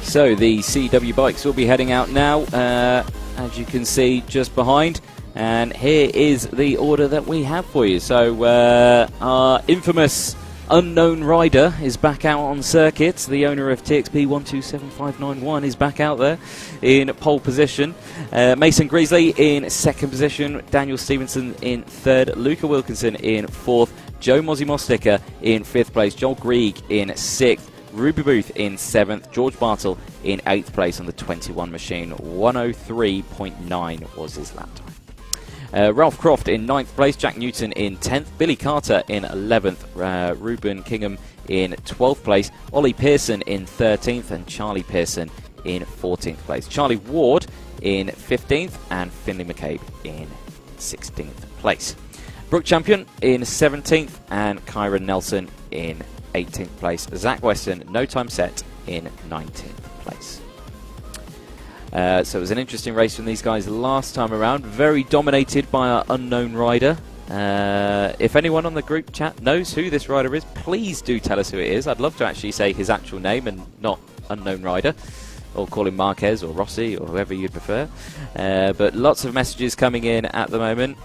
So the CW bikes will be heading out now, as you can see just behind. And here is the order that we have for you. So our infamous unknown rider is back out on circuit. The owner of TXP 127591 is back out there in pole position. Mason Greasley in second position. Daniel Stevenson in third. Luca Wilkinson in fourth. Joe Mozzie Mosticker in fifth place. Joel Grieg in sixth. Ruby Booth in 7th, George Bartle in 8th place on the 21 machine. 103.9 was his lap time. Ralph Croft in 9th place, Jack Newton in 10th, Billy Carter in 11th, Ruben Kingham in 12th place, Ollie Pearson in 13th, and Charlie Pearson in 14th place. Charlie Ward in 15th, and Finley McCabe in 16th place. Brooke Champion in 17th, and Kyron Nelson in 18th place. Zach Weston, no time set, in 19th place. So it was an interesting race from these guys last time around. Very dominated by our unknown rider. If anyone on the group chat knows who this rider is, please do tell us who it is. I'd love to actually say his actual name and not unknown rider. Or call him Marquez or Rossi or whoever you'd prefer. But lots of messages coming in at the moment.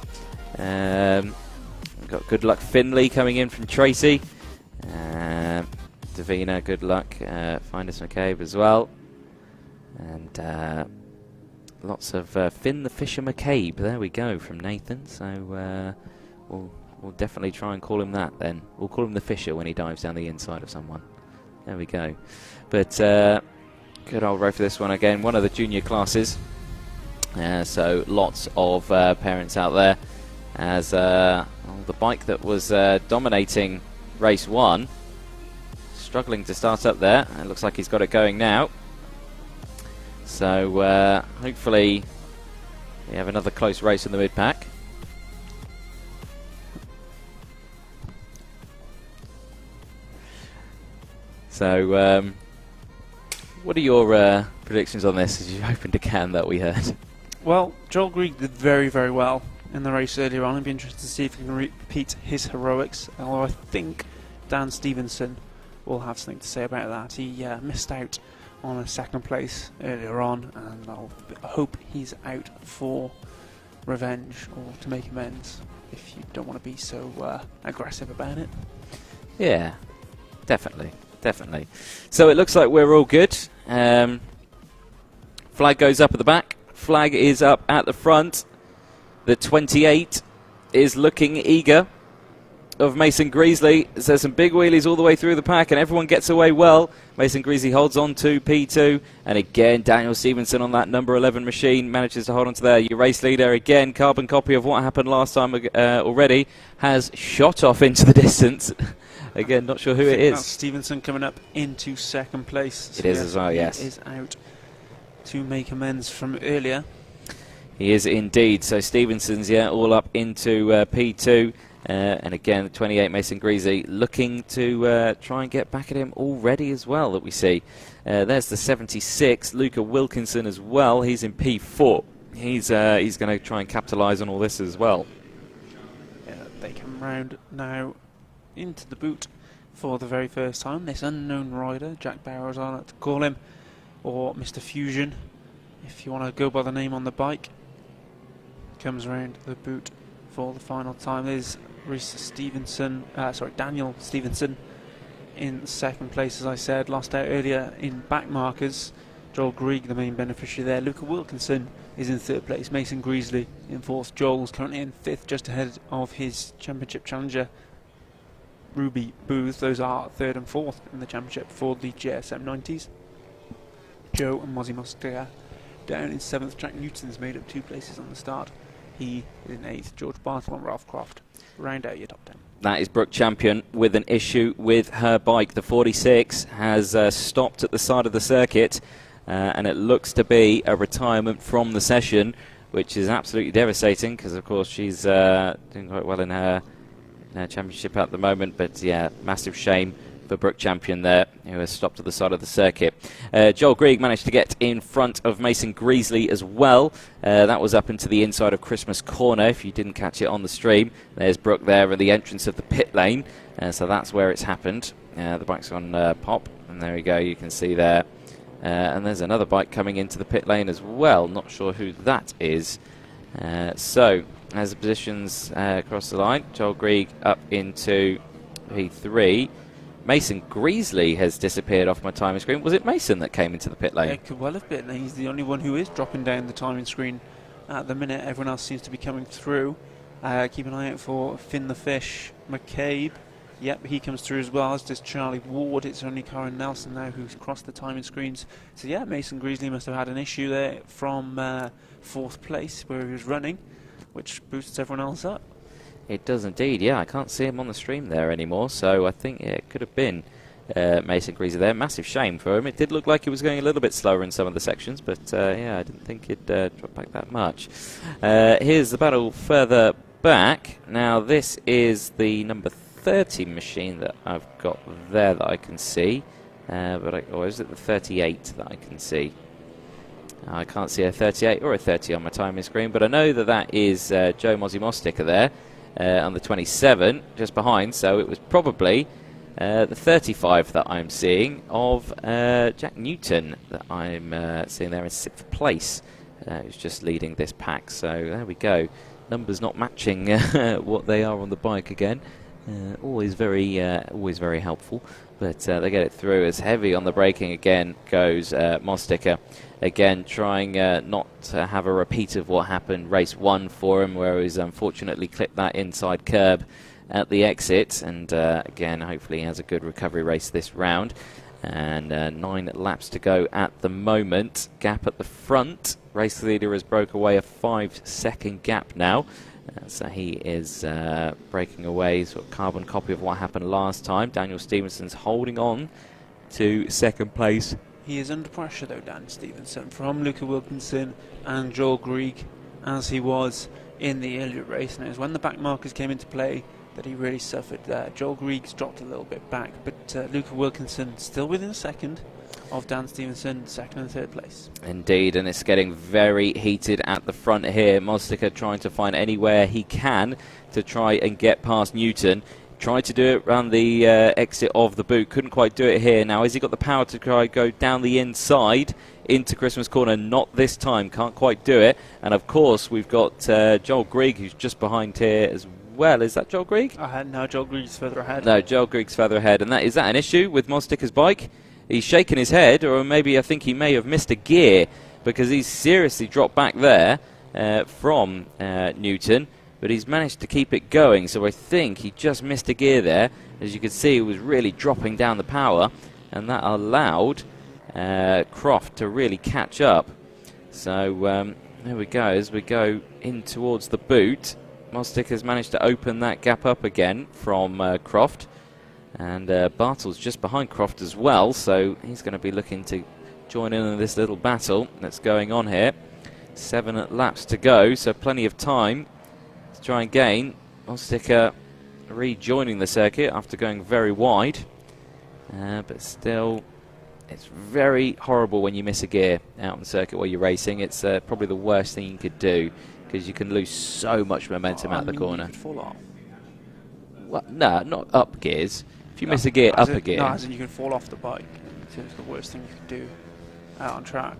We've got good luck Finley coming in from Tracy. Davina, good luck. Find us McCabe as well. And lots of Finn the Fisher McCabe. There we go, from Nathan. So we'll definitely try and call him that then. We'll call him the Fisher when he dives down the inside of someone. There we go. But good old row for this one again. One of the junior classes. So lots of parents out there. As the bike that was dominating race 1, struggling to start up there. It looks like he's got it going now. So hopefully we have another close race in the mid-pack. So what are your predictions on this as you opened a can that we heard? Well, Joel Grieg did very, very well in the race earlier on. I'd be interested to see if he can repeat his heroics, although I think Dan Stevenson will have something to say about that. He missed out on a second place earlier on, and I hope he's out for revenge or to make amends, if you don't want to be so aggressive about it. Yeah, definitely. So it looks like we're all good. Flag goes up at the back. Flag is up at the front. The 28 is looking eager of Mason Greasley. There's some big wheelies all the way through the pack, and everyone gets away well. Mason Greasley holds on to P2, and again Daniel Stevenson on that number 11 machine manages to hold on to there. Your race leader, again, carbon copy of what happened last time already, has shot off into the distance. Again, not sure who it is. That's Stevenson coming up into second place. So it is as well, yes. He is out to make amends from earlier. He is indeed. So Stevenson's, all up into P2. And again, the 28 Mason Greasley looking to try and get back at him already as well, that we see. There's the 76, Luca Wilkinson as well. He's in P4. He's going to try and capitalise on all this as well. Yeah, they come round now into the boot for the very first time. This unknown rider, Jack Bowers, I like to call him, or Mr. Fusion, if you want to go by the name on the bike, comes round the boot for the final time. There's Daniel Stevenson in second place, as I said, lost out earlier in back markers. Joel Grieg, the main beneficiary there. Luca Wilkinson is in third place. Mason Greasley in fourth. Joel's currently in fifth, just ahead of his championship challenger, Ruby Booth. Those are third and fourth in the championship for the SM90s. Joe and Mozzie Mosticker down in seventh. Jack Newton's made up 2 places on the start. He is in 8th. George Bartle and Ralph Croft round out your top 10. That is Brooke Champion with an issue with her bike. The 46 has stopped at the side of the circuit, and it looks to be a retirement from the session, which is absolutely devastating because, of course, she's doing quite well in her championship at the moment. But, yeah, massive shame for Brooke Champion there, who has stopped at the side of the circuit. Joel Grieg managed to get in front of Mason Greasley as well. That was up into the inside of Christmas Corner, if you didn't catch it on the stream. There's Brooke there at the entrance of the pit lane, so that's where it's happened. The bike's on pop, and there we go, you can see there And there's another bike coming into the pit lane as well. Not sure who that is. So, as the positions across the line, Joel Grieg up into P3. Mason Greasley has disappeared off my timing screen. Was it Mason that came into the pit lane? It could well have been. He's the only one who is dropping down the timing screen at the minute. Everyone else seems to be coming through. Keep an eye out for Finn the Fish McCabe. Yep, he comes through as well, as does Charlie Ward. It's only Karen Nelson now who's crossed the timing screens. So yeah, Mason Greasley must have had an issue there from 4th place where he was running, which boosts everyone else up. It does indeed, yeah. I can't see him on the stream there anymore, so I think it could have been Mason Greasley there. Massive shame for him. It did look like he was going a little bit slower in some of the sections, but yeah, I didn't think he'd drop back that much. Here's the battle further back. Now, this is the number 30 machine that I've got there that I can see, or is it the 38 that I can see? I can't see a 38 or a 30 on my timing screen, but I know that that is Joe Mozzie Mosticker there on the 27, just behind, so it was probably the 35 that I'm seeing of Jack Newton that I'm seeing there in 6th place, who's just leading this pack. So there we go. Numbers not matching what they are on the bike again. Always very helpful, but they get it through. As heavy on the braking again goes Mosticker, again trying not to have a repeat of what happened race 1 for him, where he's unfortunately clipped that inside curb at the exit, and again hopefully he has a good recovery race this round. And 9 laps to go at the moment. Gap at the front. Race leader has broke away a 5-second gap now. So he is breaking away, sort of carbon copy of what happened last time. Daniel Stevenson's holding on to 2nd place. He is under pressure though, Dan Stevenson, from Luca Wilkinson and Joel Grieg, as he was in the earlier race. And it was when the back markers came into play that he really suffered there. Joel Grieg's dropped a little bit back, but Luca Wilkinson still within a second of Dan Stevenson, 2nd and 3rd place. Indeed, and it's getting very heated at the front here. Mosticker trying to find anywhere he can to try and get past Newton. Tried to do it around the exit of the boot, couldn't quite do it here. Now, has he got the power to try go down the inside into Christmas Corner? Not this time, can't quite do it. And of course, we've got Joel Grieg, who's just behind here as well. Is that Joel Grieg? No, Joel Grieg's further ahead. No, Joel Grieg's further ahead. And is that an issue with Mosticker's bike? He's shaking his head, or maybe I think he may have missed a gear, because he's seriously dropped back there from Newton, but he's managed to keep it going. So I think he just missed a gear there. As you can see, he was really dropping down the power, and that allowed Croft to really catch up. So there we go. As we go in towards the boot, Mosticker's managed to open that gap up again from Croft. And Bartle's just behind Croft as well, so he's going to be looking to join in on this little battle that's going on here. 7 laps to go, so plenty of time to try and gain. Mosticker rejoining the circuit after going very wide. But still, it's very horrible when you miss a gear out on the circuit while you're racing. It's probably the worst thing you could do, because you can lose so much momentum out the corner. You could fall off. Well, no, not up gears. If you miss a gear, up a gear. No, as in you can fall off the bike. It's the worst thing you could do out on track.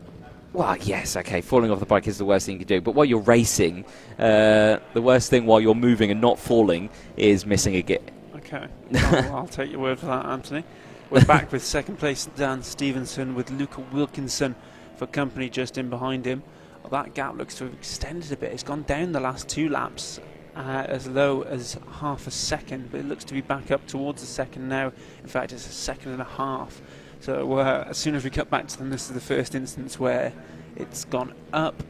Well, yes, okay, falling off the bike is the worst thing you can do. But while you're racing, the worst thing while you're moving and not falling is missing a gear. Okay, well, I'll take your word for that, Anthony. We're back with 2nd place Dan Stevenson, with Luca Wilkinson for company just in behind him. Well, that gap looks to have extended a bit. It's gone down the last 2 laps. As low as half a second, but it looks to be back up towards a second now. In fact, it's a 1.5 seconds. So as soon as we cut back to them, this is the first instance where it's gone up.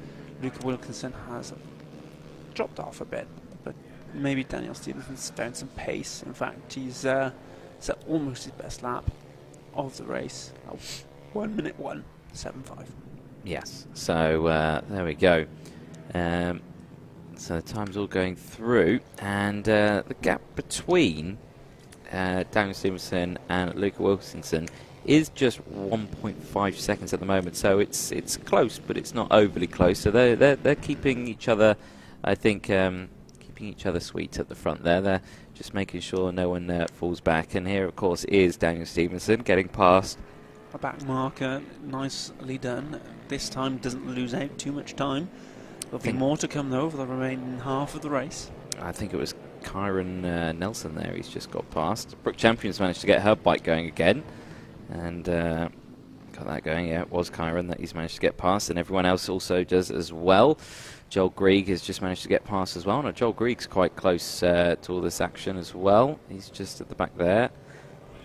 Luca Wilkinson has dropped off a bit, but maybe Daniel Stevenson's found some pace. In fact, he's set almost his best lap of the race. 1:01.75. Yes, so there we go. So the time's all going through, and the gap between Daniel Stevenson and Luca Wilkinson is just 1.5 seconds at the moment. So it's close, but it's not overly close. So they're keeping each other, I think, keeping each other sweet at the front there. They're just making sure no one falls back. And here, of course, is Daniel Stevenson getting past back marker, nicely done. This time doesn't lose out too much time. There'll be more to come though over the remaining half of the race. I think it was Kyron Nelson there. He's just got past. Brooke Champion's managed to get her bike going again, and got that going. Yeah, it was Kyron that he's managed to get past, and everyone else also does as well. Joel Grieg has just managed to get past as well. No, Joel Grieg's quite close to all this action as well. He's just at the back there.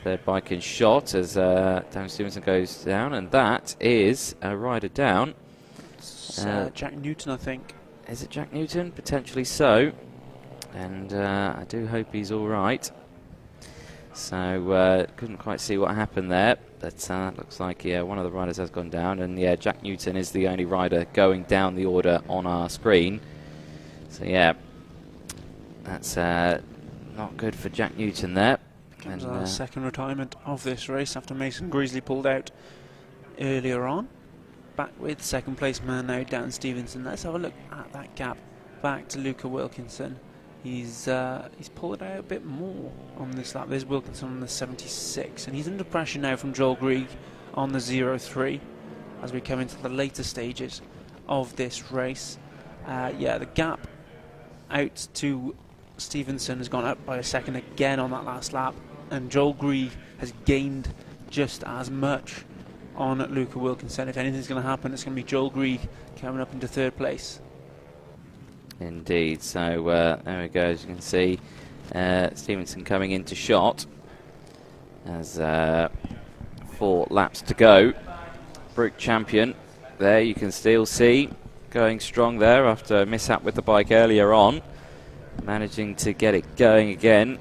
Third bike in shot as Dan Stevenson goes down, and that is a rider down. Jack Newton, I think. Is it Jack Newton? Potentially so. And I do hope he's all right. So couldn't quite see what happened there, but looks like one of the riders has gone down, and Jack Newton is the only rider going down the order on our screen. So that's not good for Jack Newton there. Comes our second retirement of this race after Mason Greasley pulled out earlier on. Back with second place man now, Dan Stevenson. Let's have a look at that gap back to Luca Wilkinson. He's pulled out a bit more on this lap. There's Wilkinson on the 76, and he's under pressure now from Joel Grieg on the 03 as we come into the later stages of this race. The gap out to Stevenson has gone up by a second again on that last lap, and Joel Grieg has gained just as much on Luca Wilkinson. If anything's going to happen, it's going to be Joel Grieg coming up into third place. Indeed, so there we go. As you can see, Stevenson coming into shot as 4 laps to go. Brooke Champion there, you can still see going strong there after a mishap with the bike earlier on, managing to get it going again.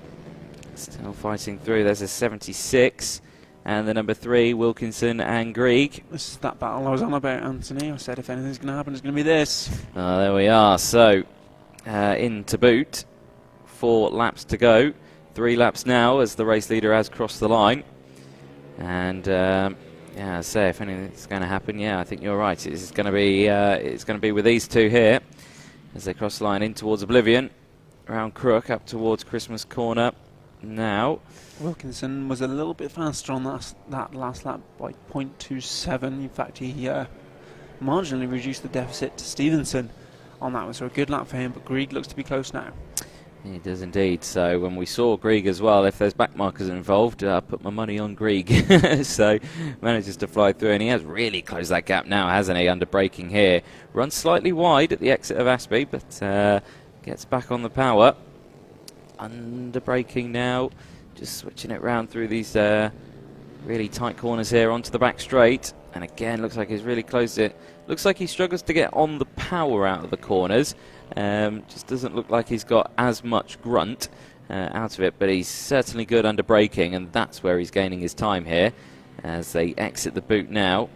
Still fighting through. There's a 76 and the number 3, Wilkinson and Grieg. This is that battle I was on about, Anthony. I said if anything's going to happen, it's going to be this. There we are. So in to boot, 4 laps to go. 3 laps now as the race leader has crossed the line. And I say if anything's going to happen, I think you're right. It's going to be with these two here as they cross the line in towards Oblivion, around Crook up towards Christmas Corner. Now Wilkinson was a little bit faster on that last lap by 0.27. In fact, he marginally reduced the deficit to Stevenson on that one, so a good lap for him, but Grieg looks to be close now. He does indeed. So when we saw Grieg as well, if there's back markers involved, I put my money on Grieg. So manages to fly through, and he has really closed that gap now, hasn't he, under braking here. Runs slightly wide at the exit of Aspey, but gets back on the power. Under braking now, just switching it round through these really tight corners here onto the back straight, and again looks like he's really closed it. Looks like he struggles to get on the power out of the corners. Just doesn't look like he's got as much grunt out of it, but he's certainly good under braking, and that's where he's gaining his time here as they exit the boot now.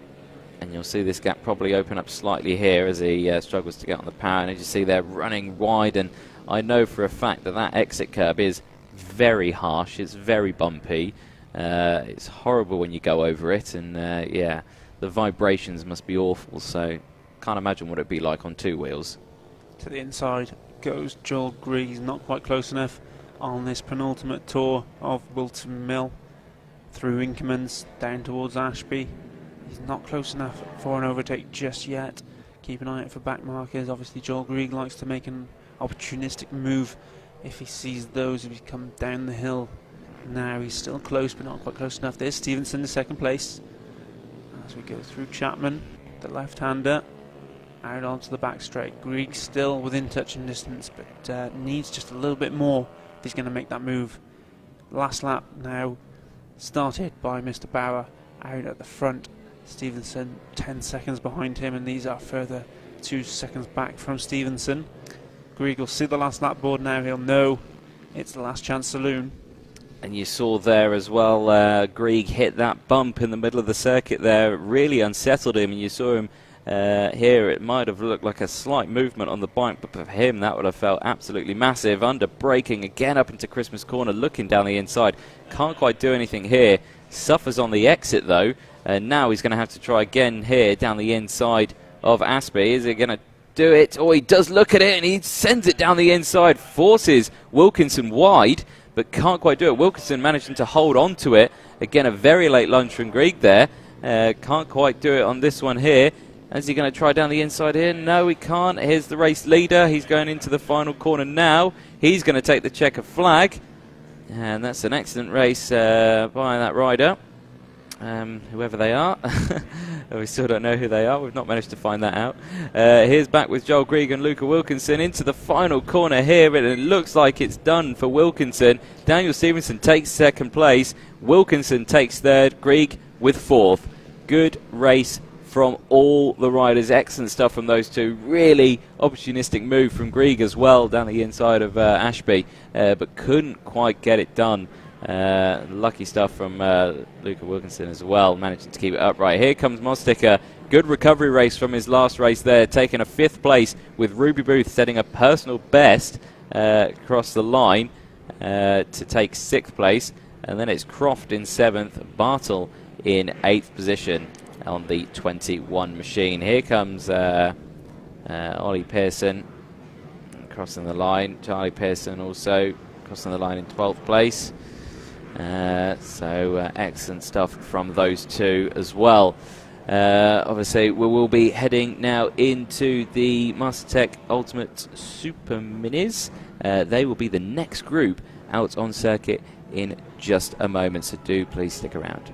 And you'll see this gap probably open up slightly here as he struggles to get on the power, and as you see they're running wide, and I know for a fact that exit curb is very harsh, it's very bumpy, it's horrible when you go over it, and the vibrations must be awful, so can't imagine what it'd be like on 2 wheels. To the inside goes Joel Grieg. He's not quite close enough on this penultimate tour of Wilton Mill, through Inkermans down towards Ashby. He's not close enough for an overtake just yet. Keep an eye out for back markers. Obviously Joel Grieg likes to make an opportunistic move if he sees those as he come down the hill. Now he's still close, but not quite close enough. There's Stevenson in second place as we go through Chapman, the left-hander, out onto the back straight. Grieg still within touching distance, but needs just a little bit more if he's going to make that move. Last lap now started by Mr. Bauer out at the front. Stevenson 10 seconds behind him, and these are further 2 seconds back from Stevenson. Grieg will see the last lap board now. He'll know it's the last chance saloon. And you saw there as well, Grieg hit that bump in the middle of the circuit there, really unsettled him, and you saw him here. It might have looked like a slight movement on the bike, but for him that would have felt absolutely massive. Under braking again up into Christmas Corner, looking down the inside, can't quite do anything here, suffers on the exit though, and now he's going to have to try again here down the inside of Aspey. Is he going to do it? Oh, he does look at it, and he sends it down the inside, forces Wilkinson wide, but can't quite do it. Wilkinson managing to hold on to it. Again, a very late lunge from Grieg there, Can't quite do it on this one here. Is he going to try down the inside here? No, he can't. Here's the race leader. He's going into the final corner now. He's going to take the checker flag. And that's an excellent race by that rider, whoever they are. We still don't know who they are. We've not managed to find that out. Here's back with Joel Grieg and Luca Wilkinson into the final corner here. And it looks like it's done for Wilkinson. Daniel Stevenson takes second place. Wilkinson takes third. Grieg with fourth. Good race from all the riders. Excellent stuff from those two. Really opportunistic move from Grieg as well down the inside of Ashby, but couldn't quite get it done. Lucky stuff from Luca Wilkinson as well, managing to keep it upright. Here comes Mosticker. Good recovery race from his last race there, taking a 5th place with Ruby Booth setting a personal best across the line to take 6th place. And then it's Croft in 7th, Bartle in 8th position on the 21 machine. Here comes Ollie Pearson crossing the line. Charlie Pearson also crossing the line in 12th place. So excellent stuff from those two as well. Obviously, we will be heading now into the Mastertech Ultimate Super Minis. They will be the next group out on circuit in just a moment, so do please stick around.